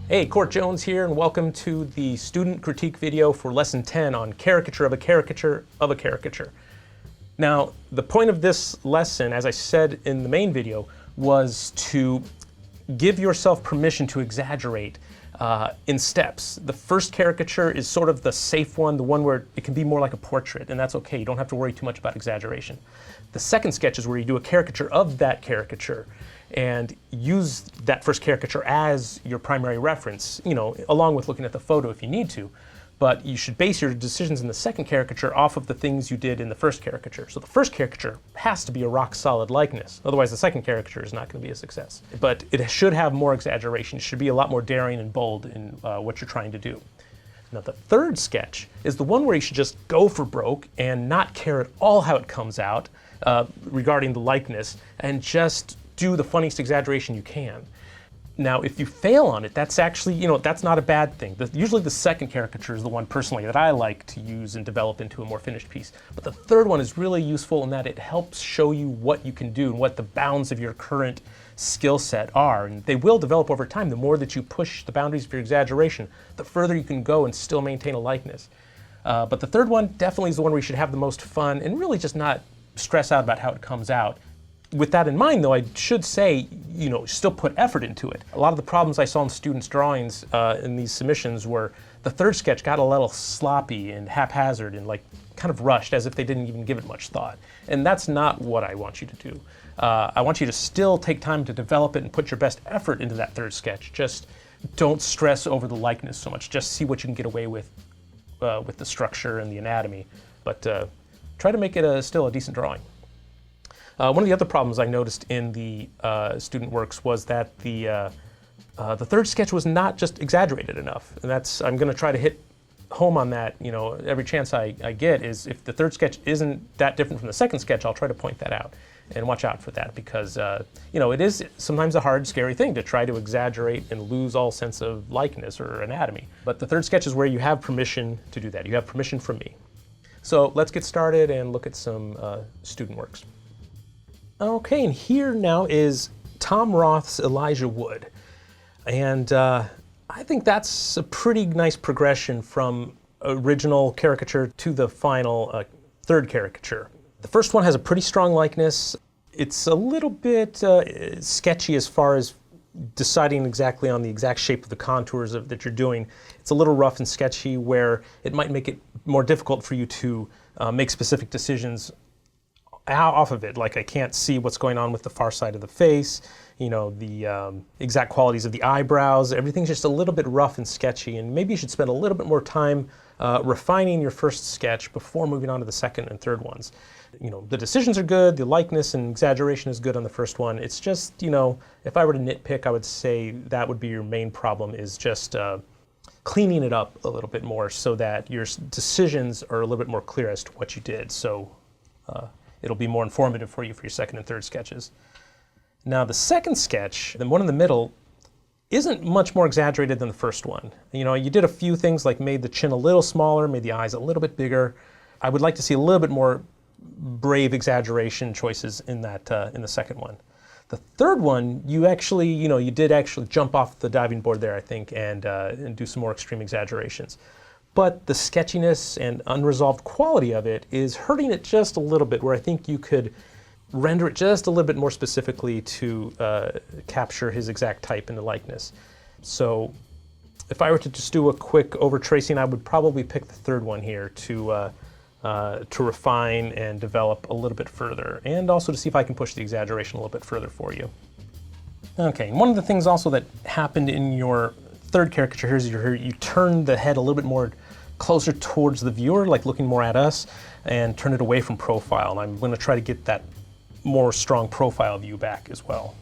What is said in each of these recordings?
Hey, Court Jones here, and welcome to the student critique video for lesson 10 on caricature of a caricature of a caricature. Now, the point of this lesson, as I said in the main video, was to give yourself permission to exaggerate in steps. The first caricature is sort of the safe one, the one where it can be more like a portrait, and that's okay. You don't have to worry too much about exaggeration. The second sketch is where you do a caricature of that caricature and use that first caricature as your primary reference, you know, along with looking at the photo if you need to. But you should base your decisions in the second caricature off of the things you did in the first caricature. So the first caricature has to be a rock-solid likeness. Otherwise, the second caricature is not going to be a success. But it should have more exaggeration. It should be a lot more daring and bold in what you're trying to do. Now, the third sketch is the one where you should just go for broke and not care at all how it comes out regarding the likeness, and just do the funniest exaggeration you can. Now, if you fail on it, that's actually, you know, that's not a bad thing. Usually the second caricature is the one personally that I like to use and develop into a more finished piece. But the third one is really useful in that it helps show you what you can do and what the bounds of your current skill set are. And they will develop over time. The more that you push the boundaries of your exaggeration, the further you can go and still maintain a likeness. But the third one definitely is the one where you should have the most fun and really just not stress out about how it comes out. With that in mind, though, I should say, you know, still put effort into it. A lot of the problems I saw in students' drawings in these submissions were the third sketch got a little sloppy and haphazard and like kind of rushed, as if they didn't even give it much thought. And that's not what I want you to do. I want you to still take time to develop it and put your best effort into that third sketch. Just don't stress over the likeness so much. Just see what you can get away with the structure and the anatomy. But try to make it still a decent drawing. One of the other problems I noticed in the student works was that the third sketch was not just exaggerated enough. And I'm going to try to hit home on that, you know, every chance I get. Is if the third sketch isn't that different from the second sketch, I'll try to point that out and watch out for that, because you know, it is sometimes a hard, scary thing to try to exaggerate and lose all sense of likeness or anatomy. But the third sketch is where you have permission to do that. You have permission from me. So let's get started and look at some student works. Okay, and here now is Tom Roth's Elijah Wood. And I think that's a pretty nice progression from original caricature to the final third caricature. The first one has a pretty strong likeness. It's a little bit sketchy as far as deciding exactly on the exact shape of the contours that you're doing. It's a little rough and sketchy, where it might make it more difficult for you to make specific decisions off of it. Like, I can't see what's going on with the far side of the face, you know, the exact qualities of the eyebrows. Everything's just a little bit rough and sketchy, and maybe you should spend a little bit more time refining your first sketch before moving on to the second and third ones. You know, the decisions are good, the likeness and exaggeration is good on the first one. It's just, you know, if I were to nitpick, I would say that would be your main problem, is just cleaning it up a little bit more so that your decisions are a little bit more clear as to what you did. So it'll be more informative for you for your second and third sketches. Now, the second sketch, the one in the middle, isn't much more exaggerated than the first one. You know, you did a few things like made the chin a little smaller, made the eyes a little bit bigger. I would like to see a little bit more brave exaggeration choices in that in the second one. The third one, you actually, you know, you did actually jump off the diving board there, I think, and do some more extreme exaggerations. But the sketchiness and unresolved quality of it is hurting it just a little bit, where I think you could render it just a little bit more specifically to capture his exact type in the likeness. So if I were to just do a quick over-tracing, I would probably pick the third one here to refine and develop a little bit further, and also to see if I can push the exaggeration a little bit further for you. Okay, and one of the things also that happened in your third caricature here is you turn the head a little bit more closer towards the viewer, like looking more at us, and turn it away from profile. And I'm going to try to get that more strong profile view back as well.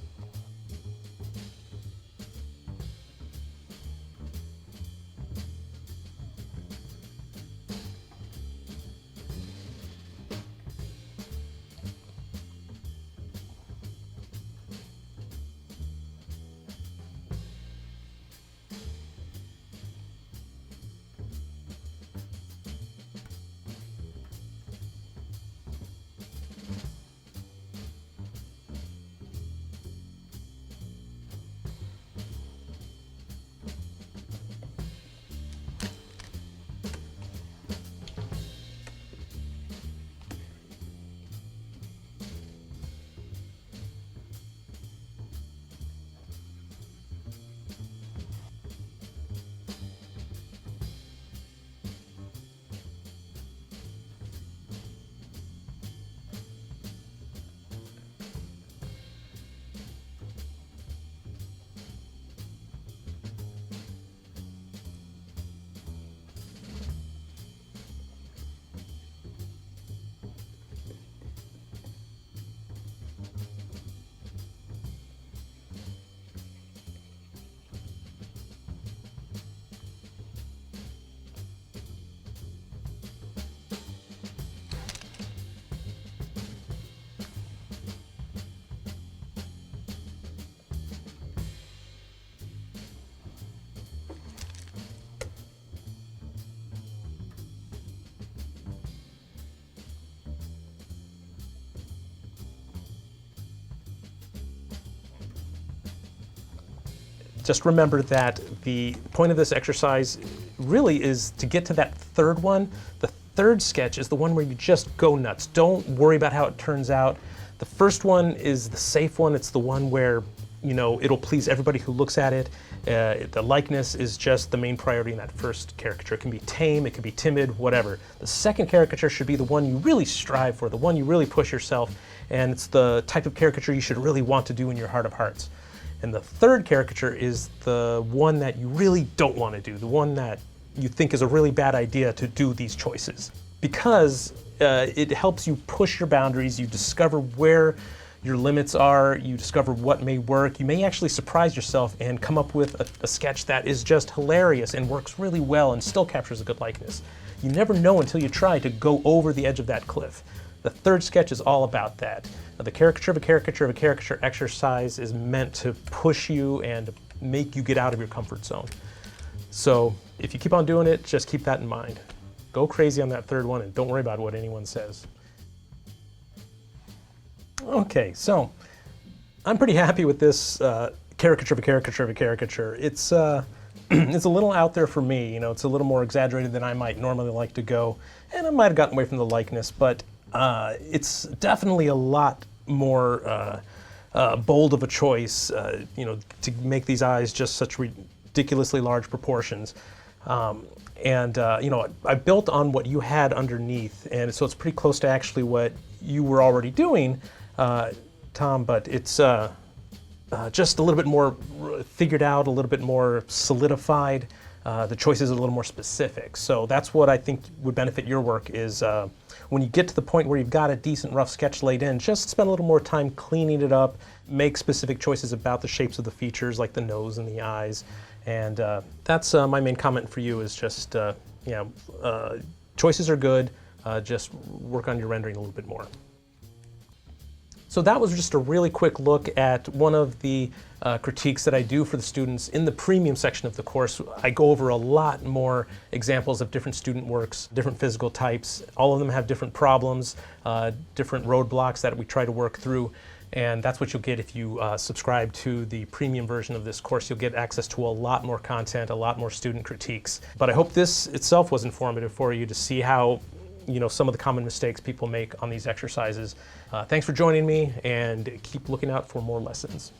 just remember that the point of this exercise really is to get to that third one. The third sketch is the one where you just go nuts. Don't worry about how it turns out. The first one is the safe one. It's the one where, you know, it'll please everybody who looks at it. The likeness is just the main priority in that first caricature. It can be tame, it can be timid, whatever. The second caricature should be the one you really strive for, the one you really push yourself, and it's the type of caricature you should really want to do in your heart of hearts. And the third caricature is the one that you really don't want to do, the one that you think is a really bad idea to do these choices. Because it helps you push your boundaries, you discover where your limits are, you discover what may work. You may actually surprise yourself and come up with a sketch that is just hilarious and works really well and still captures a good likeness. You never know until you try to go over the edge of that cliff. The third sketch is all about that. The caricature of a caricature of a caricature exercise is meant to push you and make you get out of your comfort zone. So if you keep on doing it, just keep that in mind. Go crazy on that third one and don't worry about what anyone says. Okay, so I'm pretty happy with this caricature of a caricature of a caricature. It's it's a little out there for me, you know, it's a little more exaggerated than I might normally like to go, and I might have gotten away from the likeness, but it's definitely a lot more bold of a choice, you know, to make these eyes just such ridiculously large proportions. You know, I built on what you had underneath, and so it's pretty close to actually what you were already doing, Tom, but it's just a little bit more figured out, a little bit more solidified. The choice is a little more specific. So that's what I think would benefit your work is when you get to the point where you've got a decent rough sketch laid in, just spend a little more time cleaning it up, make specific choices about the shapes of the features like the nose and the eyes. And that's my main comment for you is just, you know, choices are good, just work on your rendering a little bit more. So that was just a really quick look at one of the critiques that I do for the students in the premium section of the course. I go over a lot more examples of different student works, different physical types. All of them have different problems, different roadblocks that we try to work through. And that's what you'll get if you subscribe to the premium version of this course. You'll get access to a lot more content, a lot more student critiques. But I hope this itself was informative for you to see how, you know, some of the common mistakes people make on these exercises. Thanks for joining me, and keep looking out for more lessons.